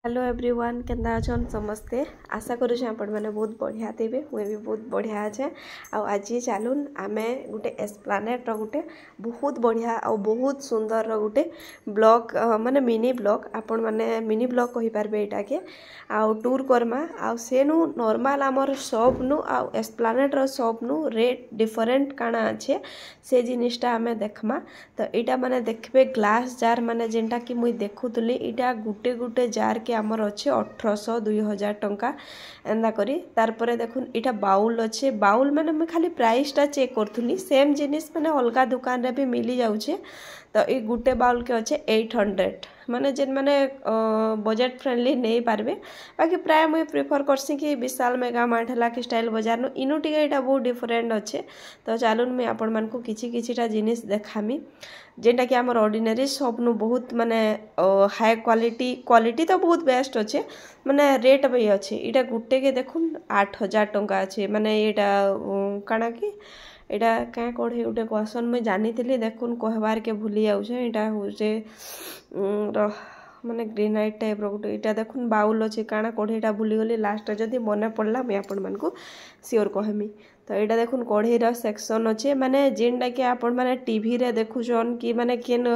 Hello everyone केन्दा अछन समस्ते आशा करूँ आपण मैंने बहुत बढ़िया थे मुझे भी बहुत बढ़िया अच्छे आज चलून आमे गोटे एस्प्लानेट गोटे बहुत बढ़िया और बहुत सुंदर गोटे ब्लॉग माने मिनी ब्लॉग आपण माने मिनी ब्लॉग कहि पारबे एटा के आउ टूर करमा आउ सेनु नॉर्मल आमर शॉप नु आउ एस्प्लानेट रो शॉप नु रेट डिफरेंट काना अच्छे से जिनिसटा आमे देखमा तो एटा माने देखबे ग्लास जार माने जेंटा कि मुई देखुतली एटा गुटे गुटे जार के आमर अच्छे 1800 2000 टंका एंदा करी तारपरे देखुन इटा बाउल अच्छे बाउल माने मैं खाली प्राइसटा चेक करथुनी सेम जिनिस माने अलगा दुकान रे भी मिली जाउछे तो ये गुटे बाउल के अच्छे 800 माने जेन माने बजेट फ्रेंडली नहीं पारबे बाकी प्राय मुझे प्रिफर करसी कि विशाल मेगा मार्ट है कि स्टाइल बाजार नु इनु टिके एटा बहुत डिफरेंट अच्छे तो चलून मुझे आपण मानकु किछिटा जिनिस देखामी जेनटा कि आमर ऑर्डिनरी शॉप नु बहुत माने हाई क्वालिटी तो बहुत बेस्ट अच्छे माने रेट भी अच्छे इटा गुटे के देखुन 8000 टंका अच्छे माने एटा काना कि एटा क्या कढ़े गोटे क्वेश्चन मुझे जानी देखुन कहबार के भूली जाऊे यहाँ हूँ माने ग्रेनाइट टाइप रोटे यहाँ देखुन बाउल अच्छे काना कढ़ईटा भूलीगली लास्ट जदि मन पड़ला मुझे आपण मानकु सियोर कहमी तो यहाँ देखुन कढ़ईर सेक्शन अच्छे माने जेनटा कि आपण माने टीवी रे देखुछन कि माने केन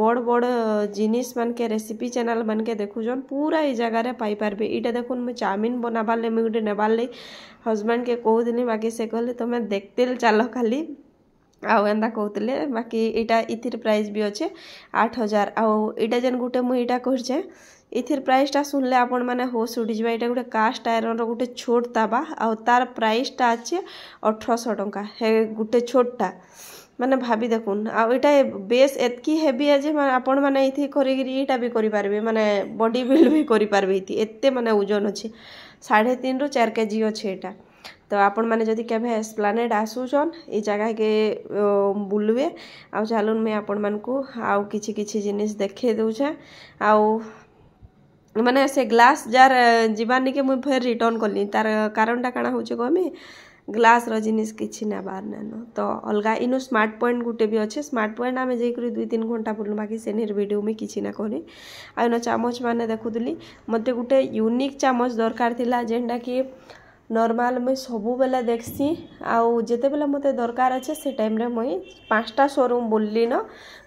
बड़ बड़ जिनिस मान के रेसिपी चैनल मान के देखुछन पूरा ई जगह रे पाई पारबे इटा देखुन मैं चाउमिन बनाबार ले मुझे गोटे नेबार ले हजबैंड के कहूनी बाकी से कहले तुम देखते चल खाली आउ एंदा कहते बाकी इटा इथिर प्राइस भी अच्छे 8000 आउ इटा जेन गुटे मुझे कहे इथिर प्राइसटा सुनले आपण माने होश उड़ी जाए इटा गोटे कास्ट आयरन रो गोटे छोट तावा आउ तार प्राइसटा अच्छे 1800 टंका हे गोटे छोटा माने भाभी देखुन आउ इटा बेस एतकी हेवी है जे आपण माने इथि करिगिरी इटा भी करि पारबे माने बॉडी बिल्ड भी करि पारबे इथि एते माने ओजन अच्छे 3.5 ରୁ 4 केजी अच्छे एटा तो आपण माने जदि केबे एस्प्लानेड आसुचन ई जगह के बुलवे आ चलून मैं आपण मानकु आउ किछि जिनिस देखे दउछे आउ माने से ग्लास जार जीवानी के मुझे फिर रिटर्न कली तार कारणटा काना होचे कहमी ग्लास रो जिनिस किछि ना बार नानो तो अलगा इनु स्मार्ट पॉइंट गुटे भी अच्छे स्मार्ट पॉइंट आमे जे करी 2-3 घंटा बुलनु बाकी सेनिर वीडियो में किछि ना करी आ न चामच माने देखुदली मते गुटे यूनिक चामच दरकार थिला जेंडा कि नॉर्मल मुई सबु बेला देखसी आउ जेते बेला मते दरकार अच्छे से टाइम रे मुई 5टा शोरूम बुलली न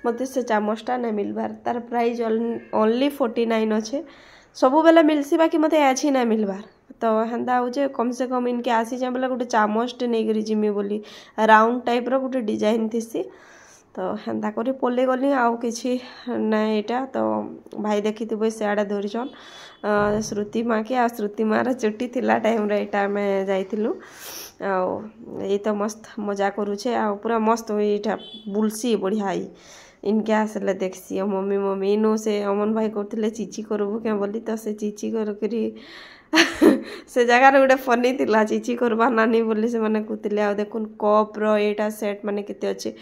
मते से चामचटा ना मिलबार तार प्राइस ओनली 49 अच्छे सबु बेला मिलसी बाकी मते आछि ना मिलबार तो हेंदा हो कम से कम इनके आसी जाए बोला गोटे चामचटे नहीं करी जिमी बोली राउंड टाइप रो गोटे डिजाइन थीसी तो हेंदा करी पल्ले गली आउ किछि ना एटा तो भाई देखी थे सियाड़े धरीछन श्रुति माँ के आ श्रुति माँ चुट्टी थिला टाइम रे एटा में जाइथिलु आउ ये तो मस्त मजा करूछे आ पूरा मस्त एटा बुलसी बढ़िया इनके आसले देखसी मम्मी इनु से अमन भाई करथिले चीची करबो क्या बोली तो से चीची करी से जगह गोटे फनी थिला चीची करबा नानी बोली से माने कहते आ देखुन कप रो एटा सेट माने केते अच्छे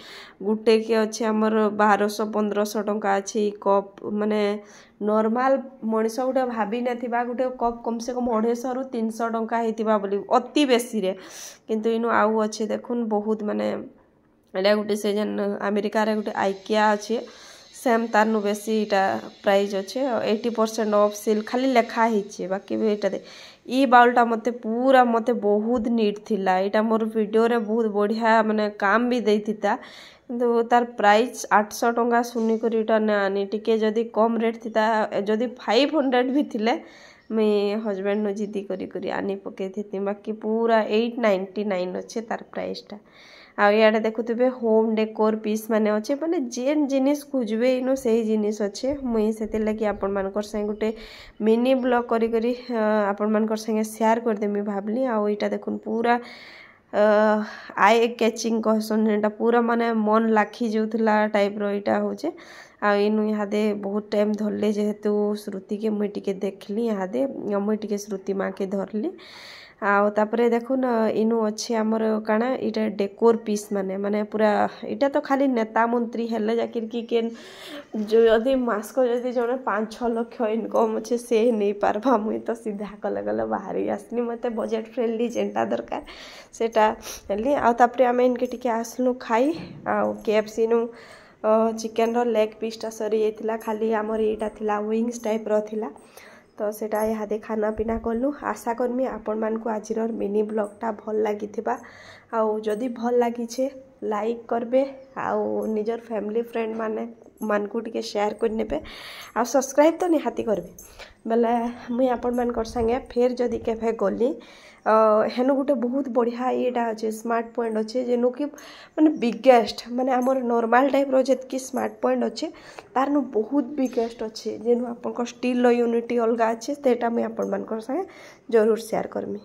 गुटे के अच्छे हमर 1200-1500 टंका अच्छे कप माने नॉर्मल मनीष गोटे भाभी नथिबा गोटे कप कम से कम 250 ରୁ 300 टंका हेतिबा बोली अति बेसी रे किंतु इनु आउ अच्छे देखुन बहुत माने एटा गोटे से जन अमेरिका रे गोटे आइकिया अच्छे सेम तार नु बेसी इटा प्राइस अच्छे 80% ऑफ सेल खाली लेखा हिचे बाकी भी इटा दे ई बाउलटा मते पूरा मते बहुत नीट थिला इटा मोर वीडियो रे बहुत बढ़िया माने काम भी देइथिता किंतु तार प्राइस 800 टंका सुनी करी इटा नानी टिके जदी कम रेट थिता जदी 500 भी थिले मैं हस्बैंड नो जिद्दी करी आनी पके थी बाकी पूरा 899 अच्छे तार प्राइसटा आ याडे देखुथिबे होम डेकोर पीस माने अच्छे माने जेन जिनिस खोजबे इनो सही जिनिस अच्छे मुई सेते लगी आपण मानकर संग गुटे मिनी ब्लॉग करी आपण मानकर संगे शेयर कर देमी भाबली आ इटा देखुन पूरा आई कैचिंग कहसन एटा पूरा माने मन लाखी जोथला टाइप रो इटा होचे आ इनु यादे बहुत टाइम धरले जेहेतु श्रुति के मुई टिके देखली यादे मुई टिके श्रुति माँ के धरली आउ तापरे देखुन इनु अच्छे आमर काना इटा डेकोर पीस माने माने पूरा इटा तो खाली नेता मंत्री हेले जाकिर कि केन जदि मास्क जदि जने 5-6 लाख इनकम अच्छे से नहीं पारबा मुई तो सीधा कले बाहरी आसनी मते बजेट फ्रेंडली जेंटा दरकार सेटा हेली आ तापरे आमे इनके टिके आसलु खाई आउ केएफसी नु चिकन रो लेग पीसटा सरी जाइतिला खाली आमर एटा थिला विंग्स टाइप रो थिला तो सेटा इहादे खाना पीना कलु। आशा करमी आपण मानकु आजिर मिनी ब्लॉगटा भल लागिथिबा आउ जदि भल लागिछे लाइक करबे आउ निजर फैमिली फ्रेंड मानकु टिके शेयर कर नेबे आ सब्सक्राइब तो निहाती करबे बेले मुई आपण मानकर संगे फेर जदि केभे गली हेनु गोटे बहुत बढ़िया येटा अच्छे स्मार्ट पॉइंट अच्छे जेनु कि माने बिगेस्ट माने आमर नॉर्मल टाइप रो जेतकी स्मार्ट पॉइंट अच्छे तार नु बहुत बिगेस्ट अच्छे जेनु आपन को स्टील लो यूनिटी अलगा अच्छे तेटा मुई आपण मानकर संगे जरूर शेयर करमी।